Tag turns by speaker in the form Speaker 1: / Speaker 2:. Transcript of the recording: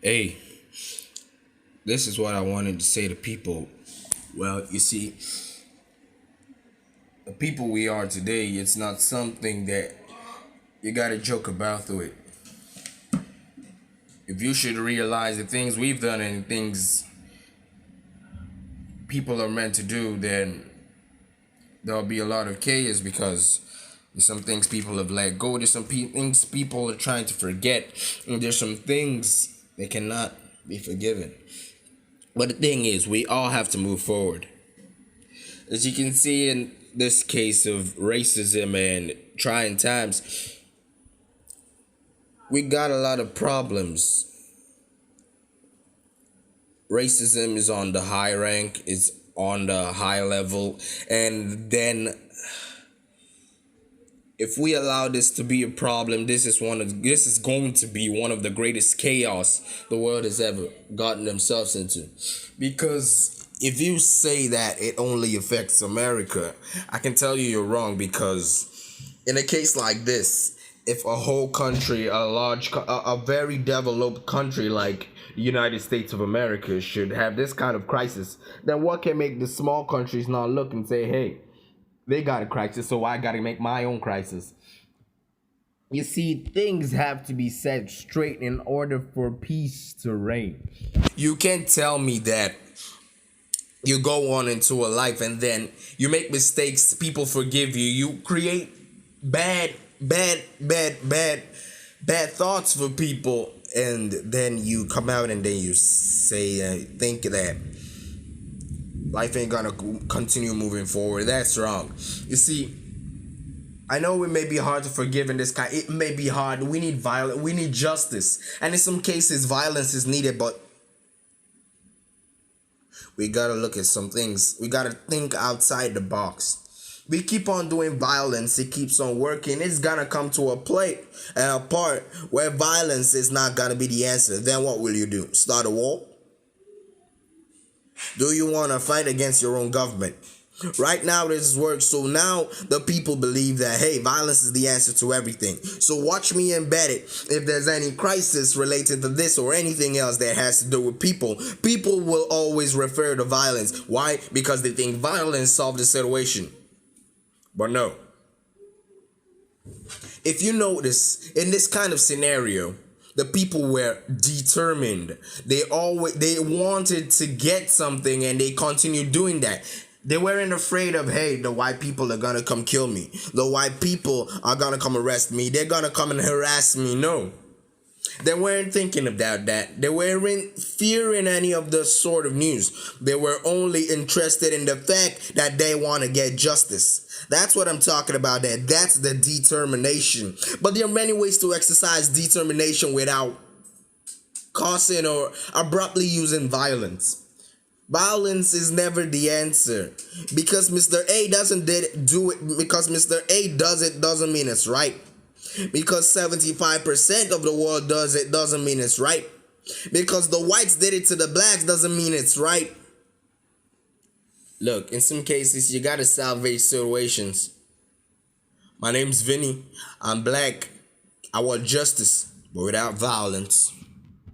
Speaker 1: Hey, this is what I wanted to say to people. Well, you see, the people we are today, it's not something that you gotta joke about through it. If you should realize the things we've done and things people are meant to do, then there'll be a lot of chaos because there's some things people have let go. There's some things people are trying to forget. And there's some things that cannot be forgiven. But the thing is, we all have to move forward. As you can see in this case of racism and trying times, we got a lot of problems. Racism is on the high rank, is on the high level, and then if we allow this to be a problem, this is going to be one of the greatest chaos the world has ever gotten themselves into. Because if you say that it only affects America, I can tell you you're wrong. Because in a case like this, if a whole country, a very developed country like the United States of America should have this kind of crisis, then what can make the small countries not look and say, hey, they got a crisis, so I got to make my own crisis? You see, things have to be set straight in order for peace to reign. You can't tell me that you go on into a life and then you make mistakes, people forgive you, you create bad, bad thoughts for people, and then you come out and then you say, think that life ain't gonna continue moving forward. That's wrong. You see, I know it may be hard to forgive in this kind. It may be hard. We need violence. We need justice. And in some cases, violence is needed, but we gotta look at some things. We gotta think outside the box. We keep on doing violence, it keeps on working. It's gonna come to a part where violence is not gonna be the answer. Then what will you do? Start a war? Do you wanna fight against your own government? Right now this works, so now the people believe that, hey, violence is the answer to everything. So watch me embed it. If there's any crisis related to this or anything else that has to do with people will always refer to violence. Why? Because they think violence solves the situation. But no. If you notice, in this kind of scenario, the people were determined. They wanted to get something, and they continued doing that. They weren't afraid of, hey, the white people are gonna come kill me. The white people are gonna come arrest me. They're gonna come and harass me. No. They weren't thinking about that. They weren't fearing any of the sort of news. They were only interested in the fact that they want to get justice. That's what I'm talking about there. That's the determination. But there are many ways to exercise determination without causing or abruptly using violence. Violence is never the answer. Because Mr. A do it because Mr. A does it doesn't mean it's right. Because 75% of the world does it doesn't mean it's right. Because the whites did it to the blacks doesn't mean it's right. Look, in some cases, you gotta salvage situations. My name's Vinny. I'm black. I want justice, but without violence.